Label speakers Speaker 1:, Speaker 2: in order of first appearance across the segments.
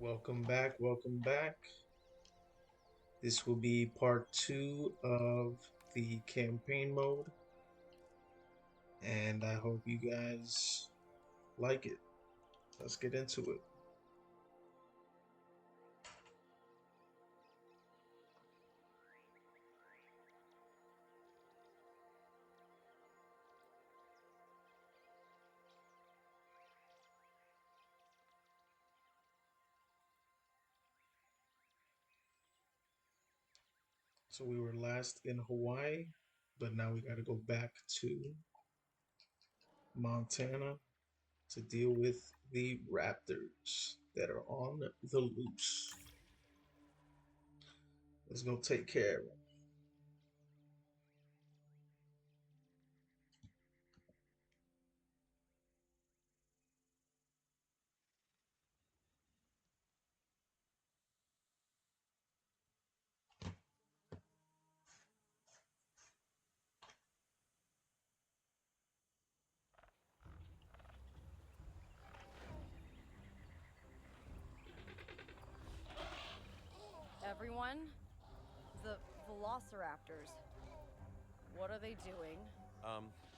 Speaker 1: Welcome back. Welcome back. This will be part two of the campaign mode, and I hope you guys like it. Let's get into it. So we were last in Hawaii, but now we got to go back to Montana to deal with the raptors that are on the loose. Let's go take care of them.
Speaker 2: Everyone, the velociraptors. What are they doing?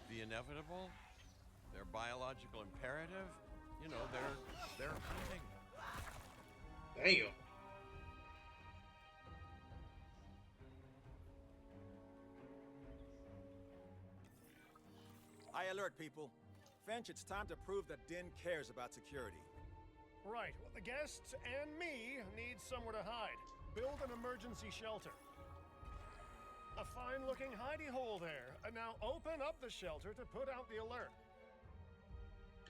Speaker 3: The inevitable, their biological imperative, they're hunting.
Speaker 1: Damn.
Speaker 4: High alert, people. Finch, it's time to prove that Din cares about security.
Speaker 5: Right. Well, the guests and me need somewhere to hide. Build an emergency shelter. A fine-looking hidey hole there. And now open up the shelter to put out the alert.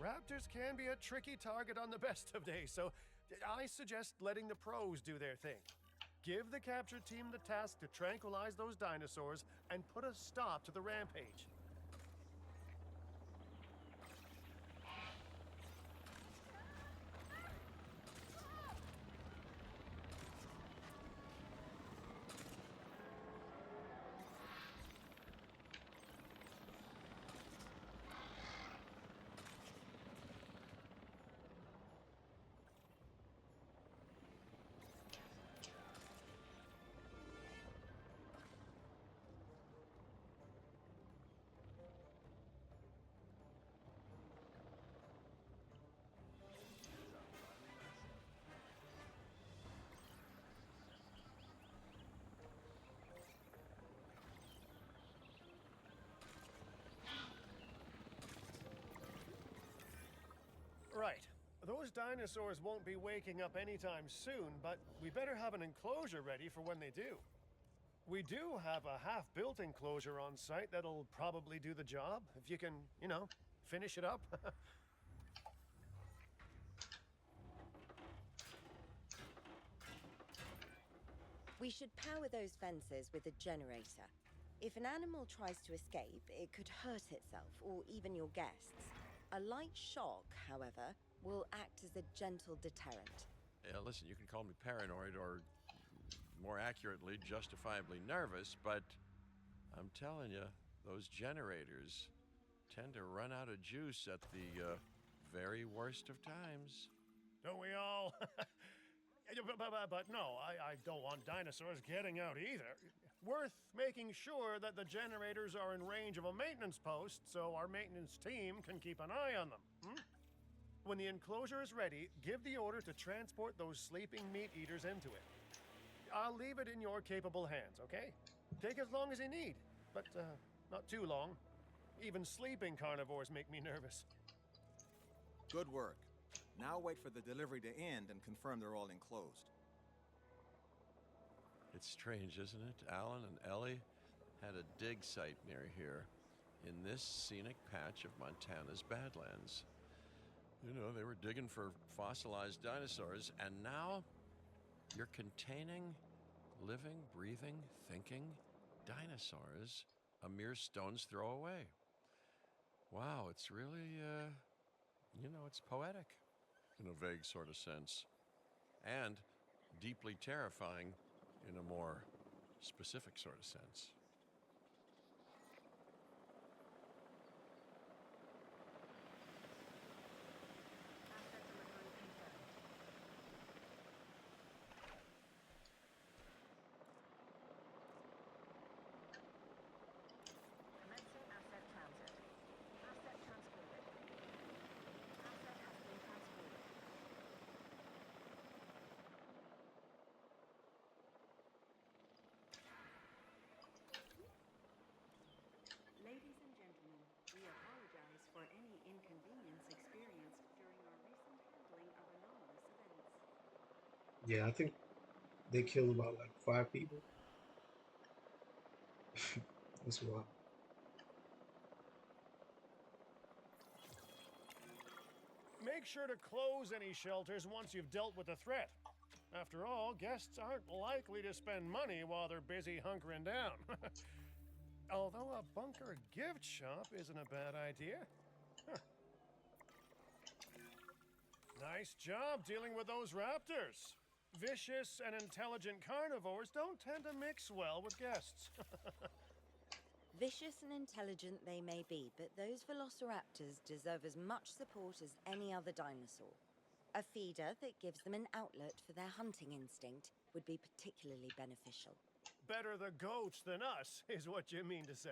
Speaker 5: Raptors can be a tricky target on the best of days, so I suggest letting the pros do their thing. Give the capture team the task to tranquilize those dinosaurs and put a stop to the rampage. Right. Those dinosaurs won't be waking up anytime soon, but we better have an enclosure ready for when they do. We do have a half-built enclosure on site that'll probably do the job, if you can, finish it up.
Speaker 6: We should power those fences with a generator. If an animal tries to escape, it could hurt itself or even your guests. A light shock, however, will act as a gentle deterrent.
Speaker 3: Yeah, listen, you can call me paranoid or, more accurately, justifiably nervous, but I'm telling you, those generators tend to run out of juice at the very worst of times.
Speaker 5: Don't we all? But no, I don't want dinosaurs getting out either. Worth making sure that the generators are in range of a maintenance post so our maintenance team can keep an eye on them. When the enclosure is ready, give the order to transport those sleeping meat eaters into it. I'll leave it in your capable hands, okay? Take as long as you need, but not too long. Even sleeping carnivores make me nervous.
Speaker 4: Good work. Now wait for the delivery to end and confirm they're all enclosed.
Speaker 3: It's strange, isn't it? Alan and Ellie had a dig site near here in this scenic patch of Montana's Badlands. They were digging for fossilized dinosaurs, and now you're containing living, breathing, thinking dinosaurs a mere stone's throw away. Wow, it's really, it's poetic in a vague sort of sense, and deeply terrifying in a more specific sort of sense.
Speaker 1: Yeah, I think they killed about like 5 people. That's wild.
Speaker 5: Make sure to close any shelters once you've dealt with the threat. After all, guests aren't likely to spend money while they're busy hunkering down. Although a bunker gift shop isn't a bad idea. Huh. Nice job dealing with those raptors. Vicious and intelligent carnivores don't tend to mix well with guests.
Speaker 6: Vicious and intelligent they may be, but those velociraptors deserve as much support as any other dinosaur. A feeder that gives them an outlet for their hunting instinct would be particularly beneficial.
Speaker 5: Better the goats than us, is what you mean to say.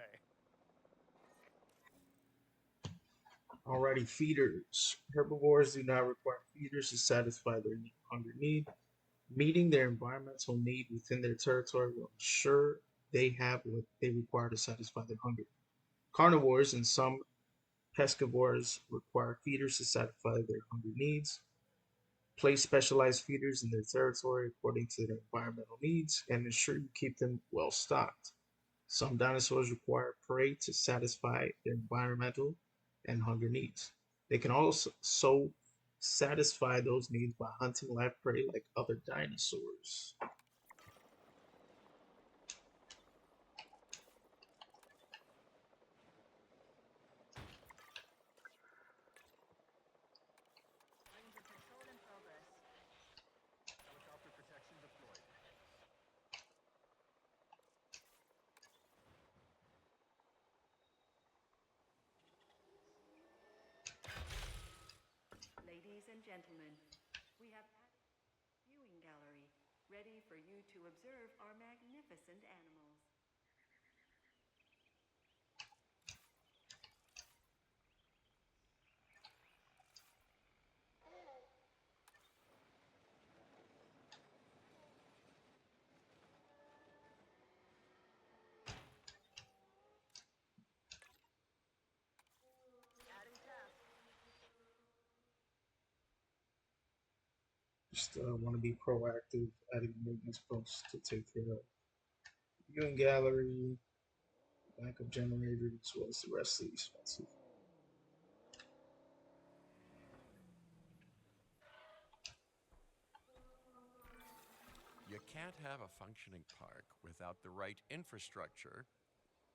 Speaker 1: Alrighty, feeders. Herbivores do not require feeders to satisfy their hunger need. Meeting their environmental need within their territory will ensure they have what they require to satisfy their hunger. Carnivores and some pescivores require feeders to satisfy their hunger needs. Place specialized feeders in their territory according to their environmental needs and ensure you keep them well stocked. Some dinosaurs require prey to satisfy their environmental and hunger needs. They can also satisfy those needs by hunting live prey like other dinosaurs.
Speaker 2: Ranger patrol in progress.
Speaker 5: Helicopter protection deployed.
Speaker 7: Ladies and gentlemen, we have viewing gallery ready for you to observe our magnificent animals.
Speaker 2: Adding task.
Speaker 1: Just want to be proactive, adding maintenance posts to take care of viewing gallery, backup generator, as well as the rest of the expensive.
Speaker 3: You can't have a functioning park without the right infrastructure,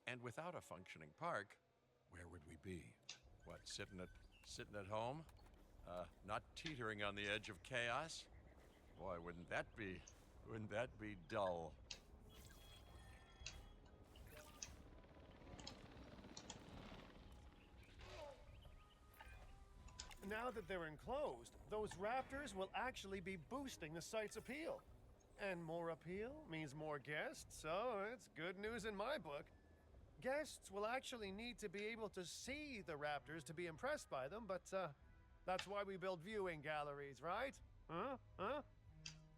Speaker 3: and without a functioning park, where would we be? What, sitting at home? Not teetering on the edge of chaos? Boy, wouldn't that be dull?
Speaker 5: Now that they're enclosed, those raptors will actually be boosting the site's appeal. And more appeal means more guests, so it's good news in my book. Guests will actually need to be able to see the raptors to be impressed by them, but that's why we build viewing galleries, right? Huh?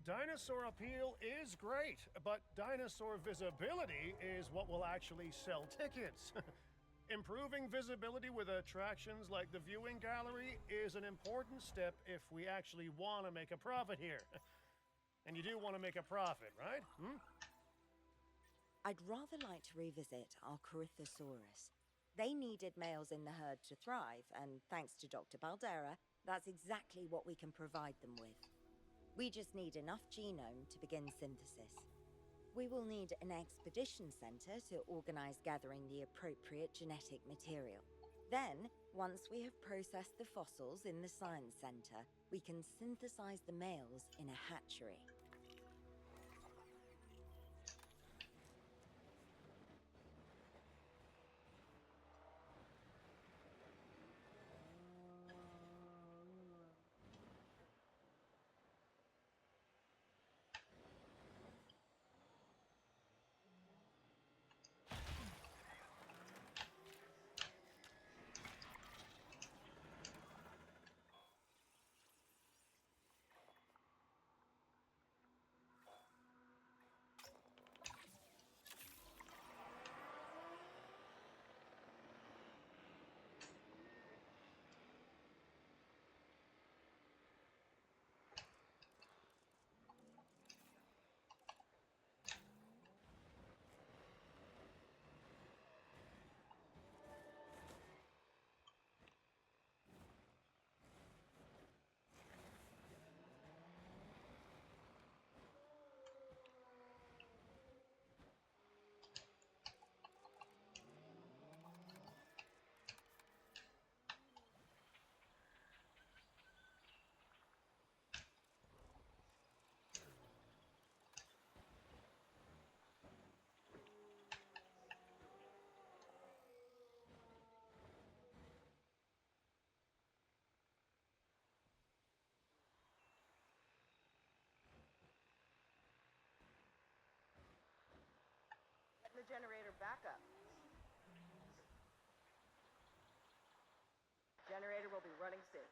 Speaker 5: Dinosaur appeal is great, but dinosaur visibility is what will actually sell tickets. Improving visibility with attractions like the viewing gallery is an important step if we actually want to make a profit here. And you do want to make a profit, right?
Speaker 6: I'd rather like to revisit our Corythosaurus. They needed males in the herd to thrive, and thanks to Dr. Baldera, that's exactly what we can provide them with. We just need enough genome to begin synthesis. We will need an expedition center to organize gathering the appropriate genetic material. Then, once we have processed the fossils in the science center, we can synthesize the males in a hatchery.
Speaker 2: generator backup. Generator will be running soon.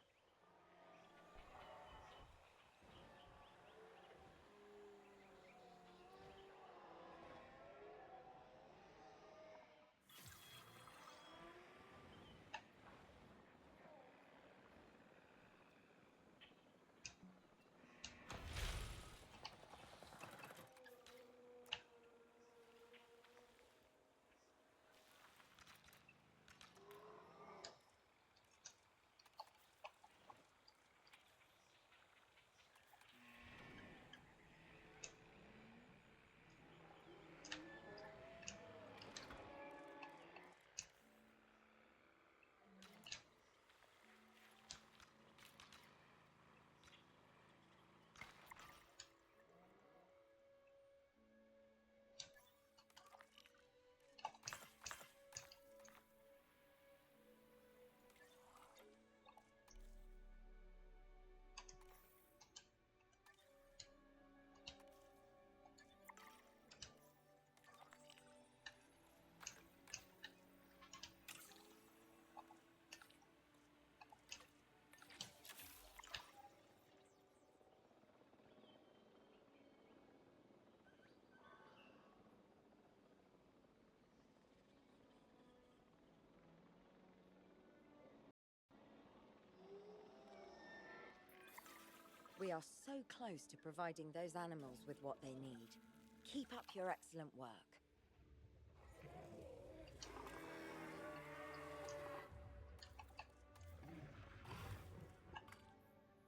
Speaker 6: We are so close to providing those animals with what they need. Keep up your excellent work.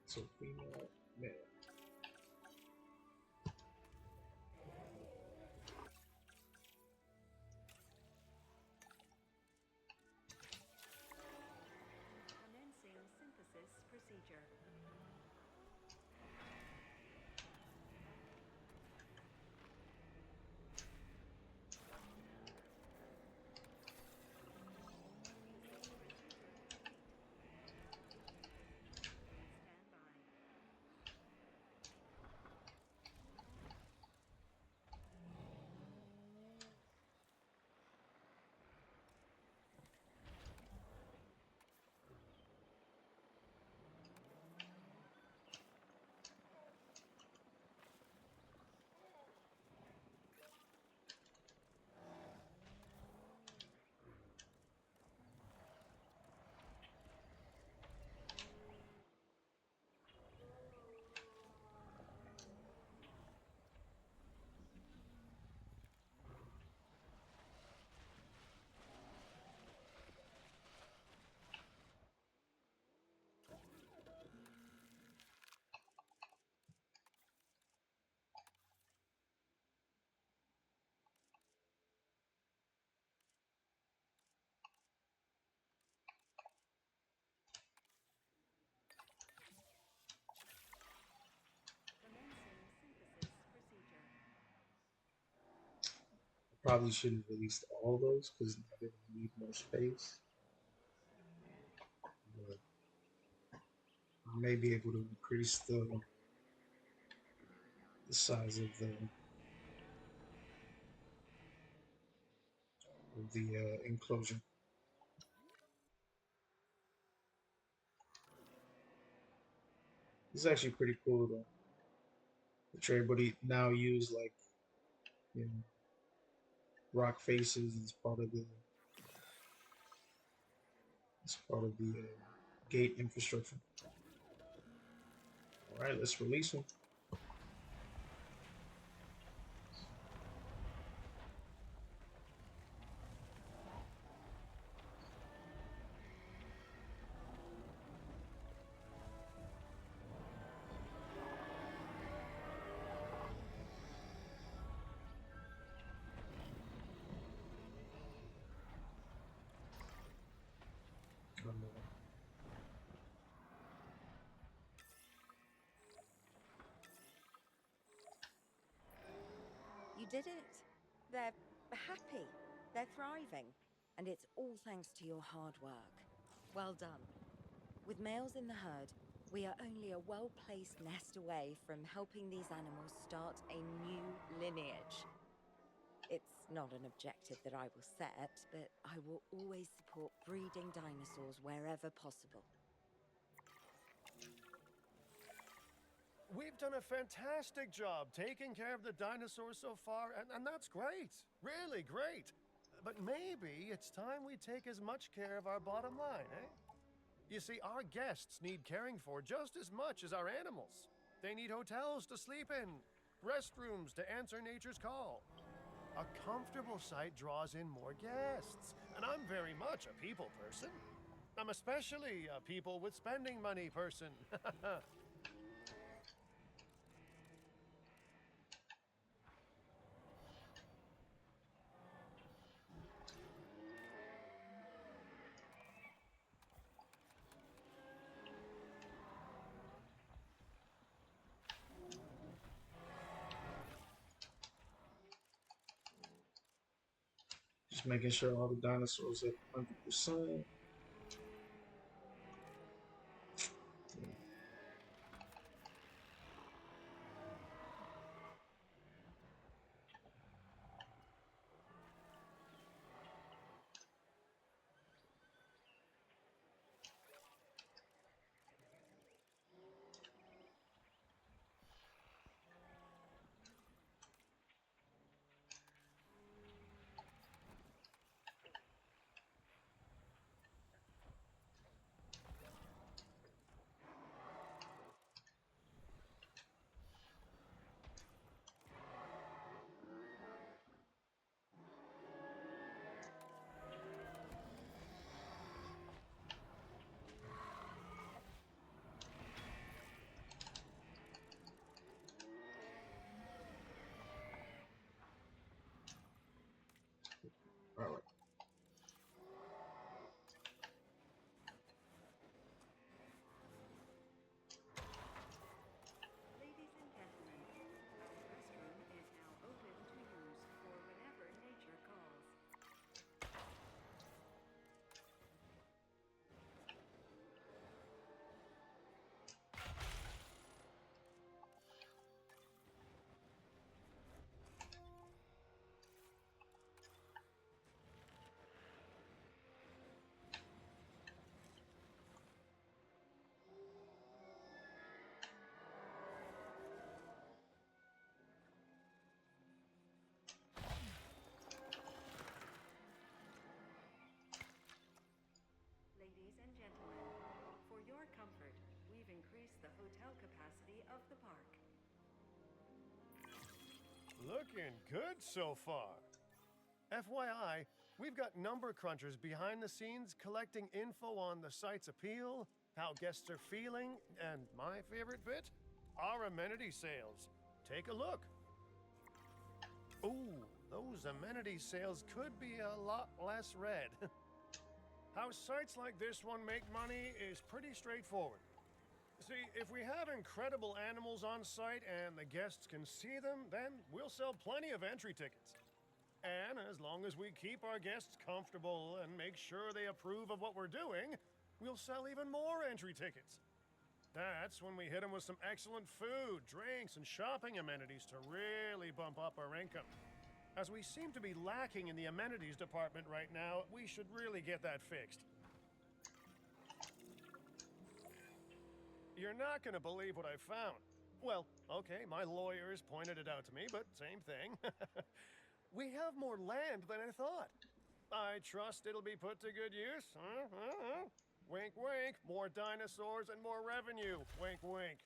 Speaker 1: So female, male.
Speaker 7: Commencing synthesis procedure. Stand by. Commencing synthesis procedure.
Speaker 1: Probably shouldn't have released all those because they need more space. But I may be able to increase the size of the enclosure. It's actually pretty cool though. That you're able to now use like rock faces as part of the gate infrastructure. All right, let's release them.
Speaker 6: You did it. They're happy. They're thriving. And it's all thanks to your hard work. Well done. With males in the herd, we are only a well-placed nest away from helping these animals start a new lineage. It's Not an objective that I will set, but I will always support breeding dinosaurs wherever possible.
Speaker 5: We've done a fantastic job taking care of the dinosaurs so far, and that's great. Really great. But maybe it's time we take as much care of our bottom line, eh? You see, our guests need caring for just as much as our animals. They need hotels to sleep in, restrooms to answer nature's call. A comfortable site draws in more guests, and I'm very much a people person. I'm especially a people with spending money person.
Speaker 1: Just making sure all the dinosaurs at 100%. All right.
Speaker 7: Ladies and gentlemen, our restroom is now open to use for whenever nature calls. Ladies and gentlemen, for your comfort, we've increased the hotel capacity of the park.
Speaker 5: Looking good so far. FYI, we've got number crunchers behind the scenes collecting info on the site's appeal, how guests are feeling, and my favorite bit, our amenity sales. Take a look. Ooh, those amenity sales could be a lot less red. How sites like this one make money is pretty straightforward. See, if we have incredible animals on site and the guests can see them, then we'll sell plenty of entry tickets. And as long as we keep our guests comfortable and make sure they approve of what we're doing, we'll sell even more entry tickets. That's when we hit them with some excellent food, drinks, and shopping amenities to really bump up our income. As we seem to be lacking in the amenities department right now, we should really get that fixed. You're not going to believe what I found. Well, okay, my lawyers pointed it out to me, but same thing. We have more land than I thought. I trust it'll be put to good use. Wink, wink. More dinosaurs and more revenue. Wink, wink.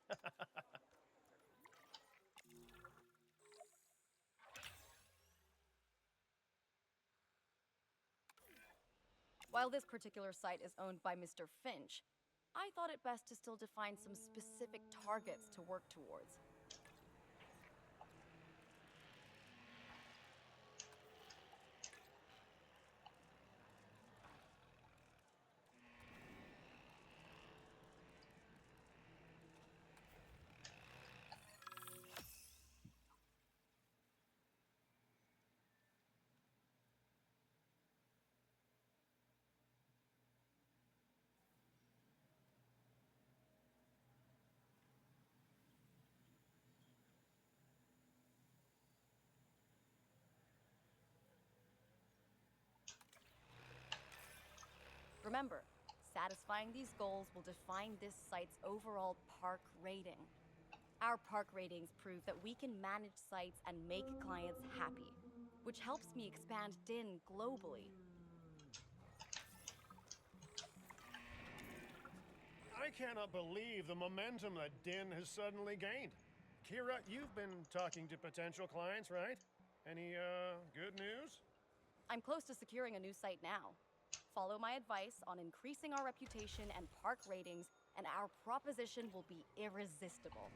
Speaker 8: While this particular site is owned by Mr. Finch, I thought it best to still define some specific targets to work towards. Remember, satisfying these goals will define this site's overall park rating. Our park ratings prove that we can manage sites and make clients happy, which helps me expand DIN globally.
Speaker 5: I cannot believe the momentum that DIN has suddenly gained. Kira, you've been talking to potential clients, right? Any, good news?
Speaker 8: I'm close to securing a new site now. Follow my advice on increasing our reputation and park ratings, and our proposition will be irresistible.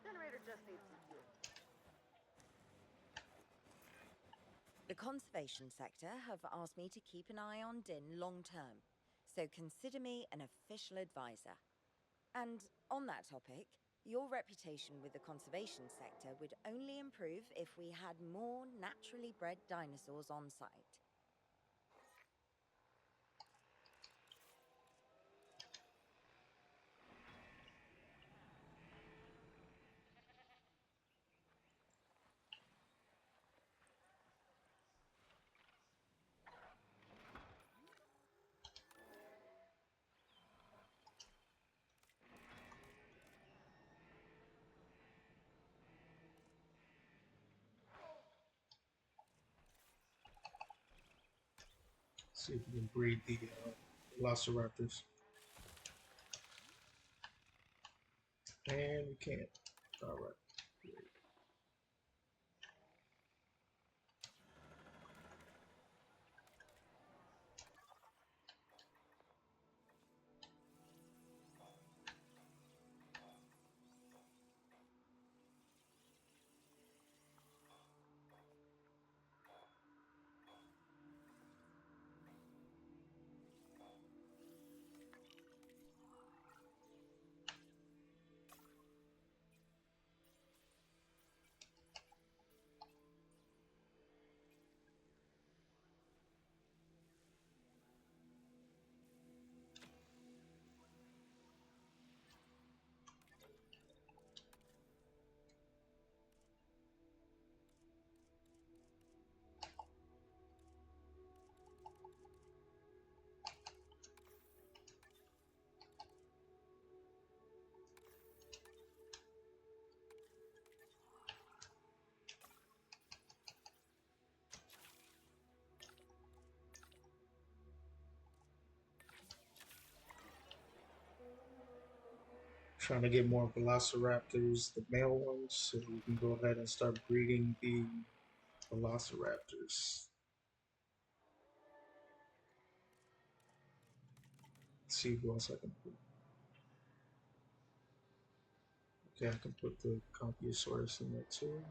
Speaker 2: Generator just needs some fuel.
Speaker 6: The conservation sector have asked me to keep an eye on DIN long term, so consider me an official advisor. And on that topic, your reputation with the conservation sector would only improve if we had more naturally bred dinosaurs on site.
Speaker 1: See if we can breed the velociraptors. And we can't. Alright. Trying to get more velociraptors, the male ones, so we can go ahead and start breeding the velociraptors. Let's see who else I can put. Okay, I can put the Compiosaurus in there too.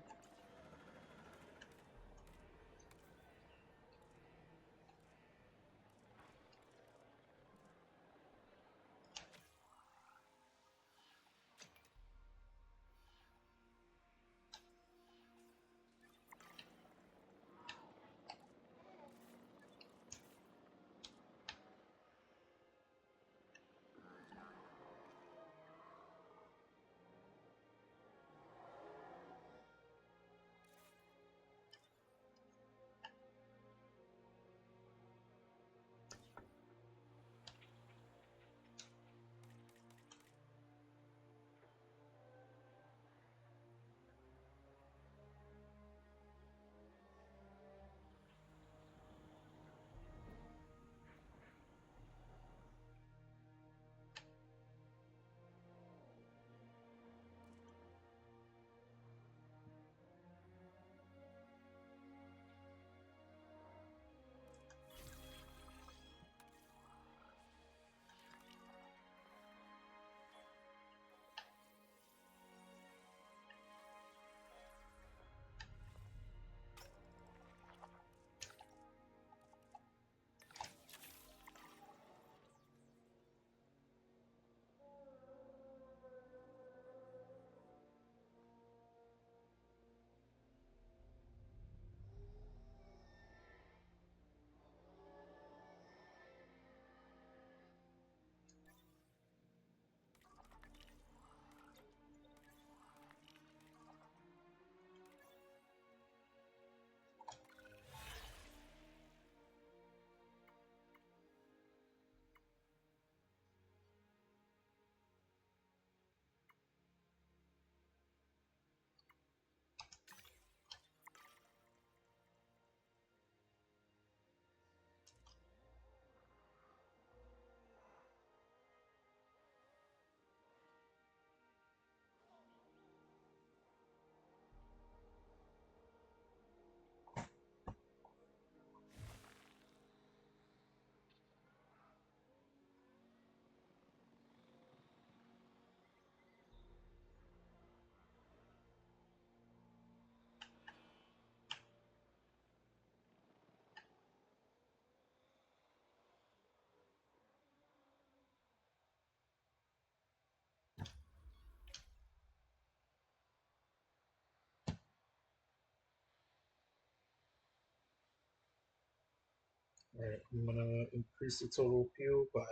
Speaker 1: All right, I'm gonna increase the total appeal by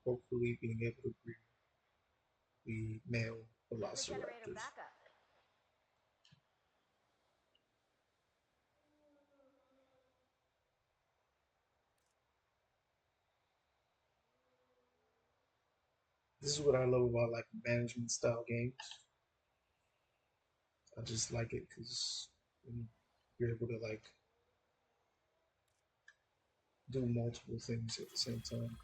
Speaker 1: hopefully being able to breed the male
Speaker 2: Regenerator
Speaker 1: velociraptors.
Speaker 2: backup.
Speaker 1: This is what I love about like management style games. I just like it because you're able to like do multiple things at the same time.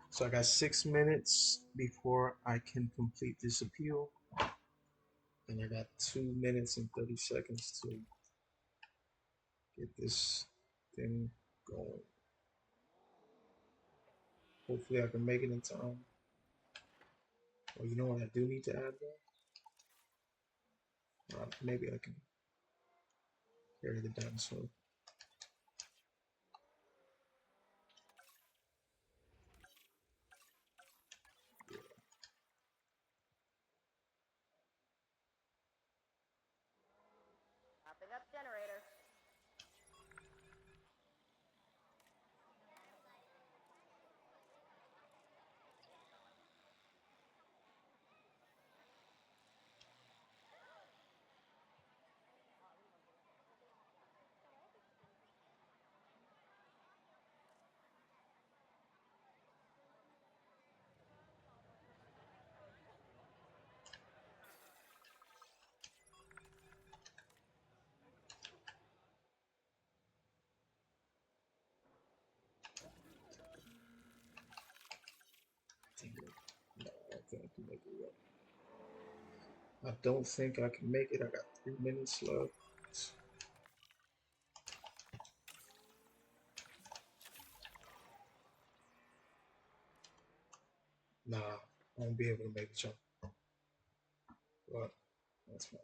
Speaker 1: So I got 6 minutes before I can complete this appeal, and I got 2 minutes and 30 seconds to get this thing going. Hopefully I can make it in time. Oh, you know what I do need to add though? Maybe I can carry the dinosaur.
Speaker 2: Popping up generator.
Speaker 1: No, I don't think I can make it yet. I don't think I can make it. I got 3 minutes left. Nah, I won't be able to make the jump. But that's fine.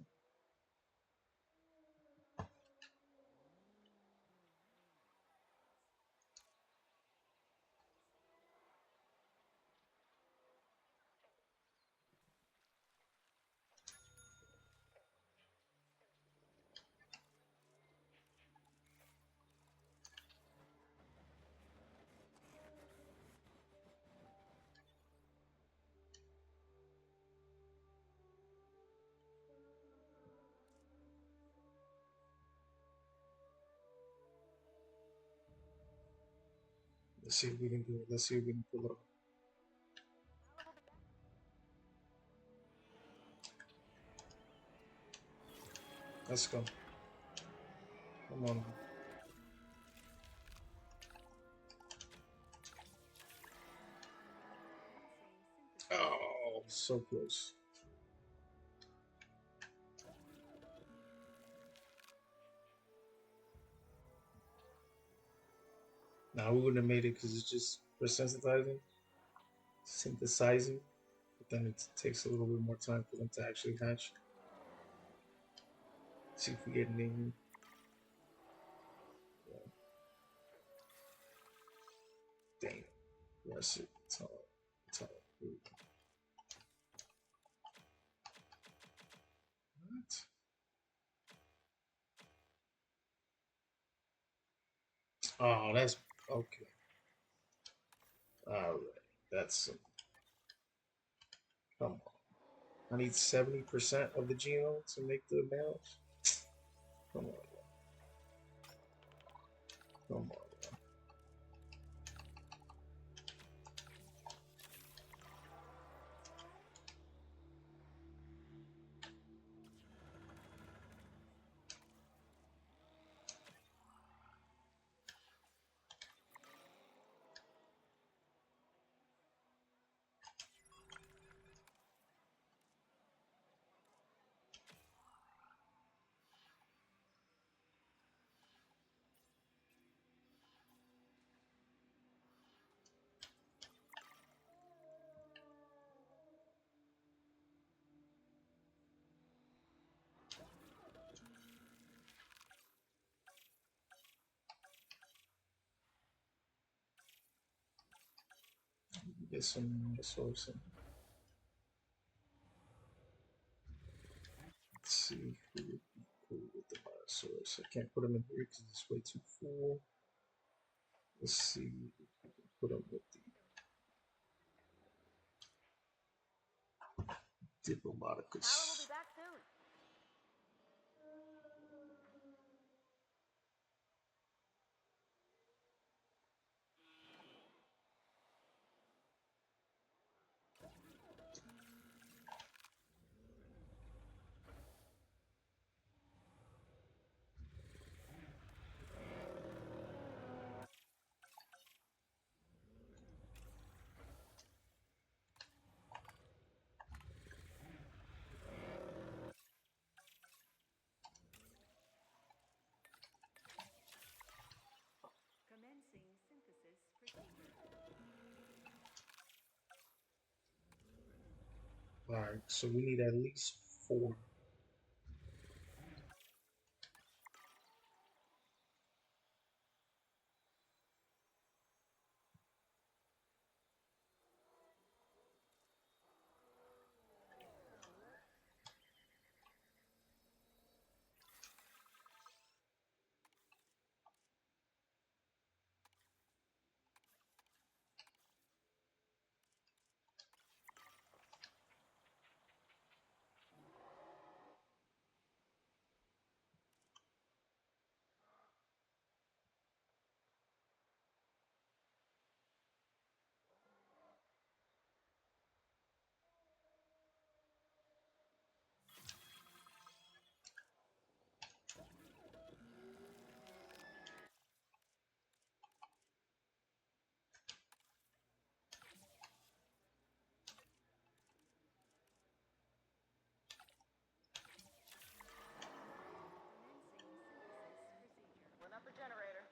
Speaker 1: Let's see if we can do it. Let's see if we can pull it off. Let's go. Come on. Oh, so close. Nah, we wouldn't have made it because it's just for synthesizing, but then it takes a little bit more time for them to actually hatch. See if we get any. Yeah. Damn. That's it. Top. What? Oh, that's okay. All right. That's come on. I need 70% of the genome to make the males. Come on. Come on. Get some dinosaurs in. Let's see who would be cool with the dinosaurs. I can't put them in here because it's way too full. Let's see if we can put them with the
Speaker 2: Alan will
Speaker 1: Diplodocus.
Speaker 2: be back soon.
Speaker 7: Commencing synthesis procedure.
Speaker 1: Alright, so we need at least 4.
Speaker 7: Commencing synthesis procedure.
Speaker 2: Run up the generator.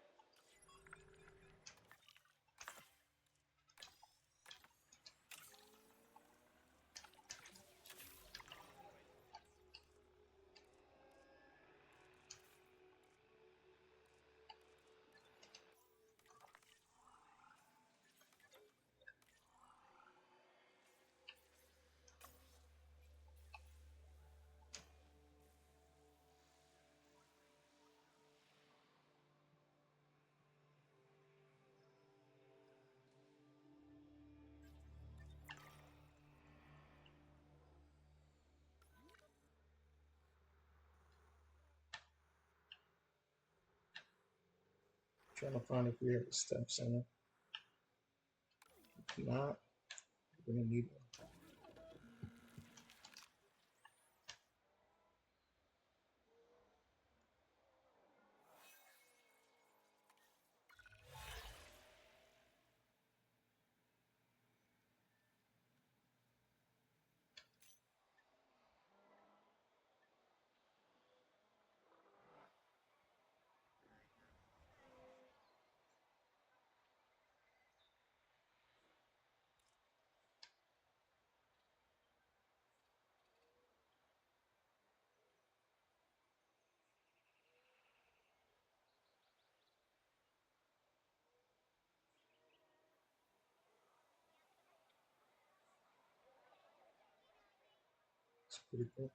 Speaker 1: Trying to find if we have the steps in it. If not, we're gonna need one. It's pretty cool.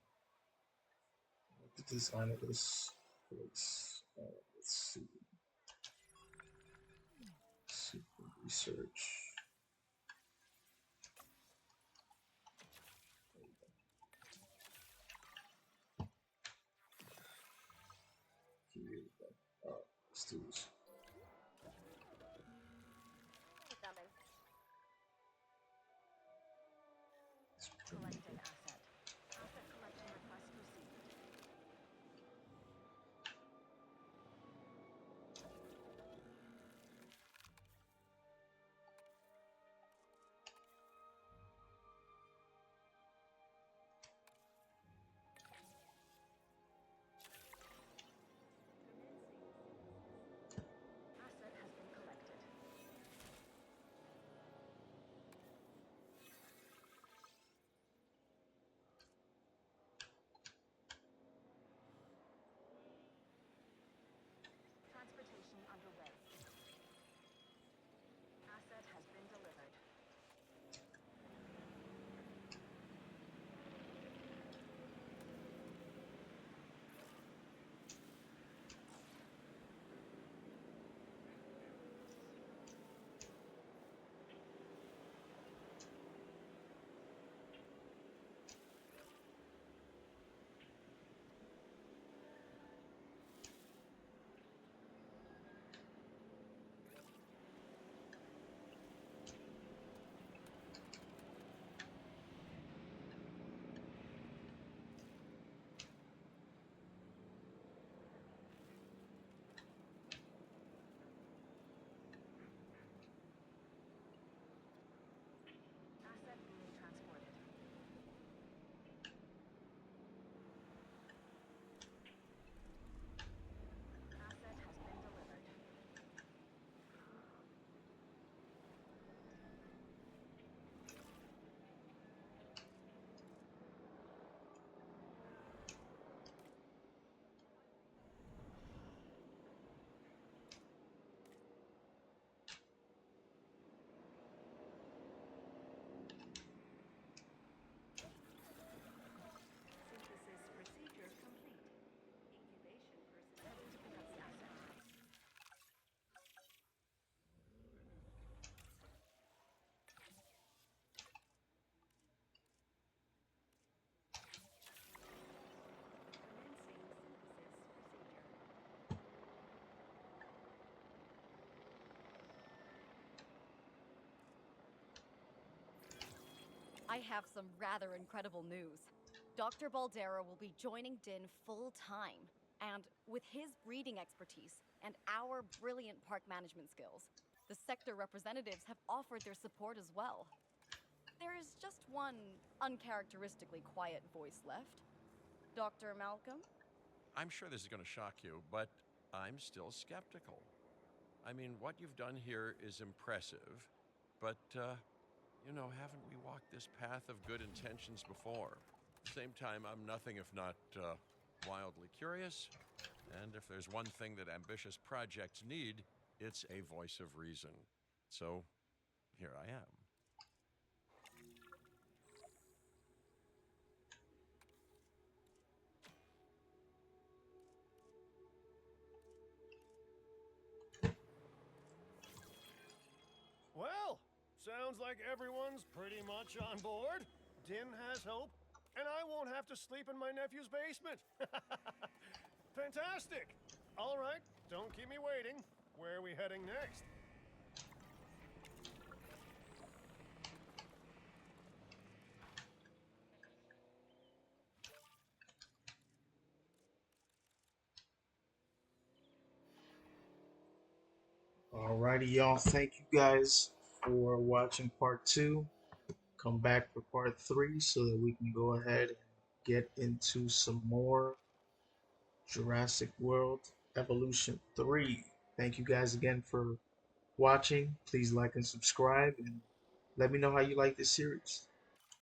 Speaker 1: I like the design of this place. Let's see. Super research. Here we go. Alright, let's do this.
Speaker 2: Incoming.
Speaker 1: It's pretty
Speaker 2: Collecting
Speaker 1: cool.
Speaker 2: asset. Asset collection request received. Asset has been collected.
Speaker 8: I have some rather incredible news. Dr. Baldera will be joining Din full time, and with his breeding expertise and our brilliant park management skills, the sector representatives have offered their support as well. There is just one uncharacteristically quiet voice left. Dr. Malcolm?
Speaker 3: I'm sure this is going to shock you, but I'm still skeptical. I mean, what you've done here is impressive, but, haven't we walked this path of good intentions before? At the same time, I'm nothing if not wildly curious, and if there's one thing that ambitious projects need, it's a voice of reason. So, here I am.
Speaker 5: Well, sounds like everyone's pretty much on board. Din has hope, and I won't have to sleep in my nephew's basement. Fantastic! All right, don't keep me waiting. Where are we heading next?
Speaker 1: Alrighty, y'all. Thank you guys for watching part 2. Come back for part 3 so that we can go ahead and get into some more Jurassic World Evolution 3. Thank you guys again for watching. Please like and subscribe, and let me know how you like this series.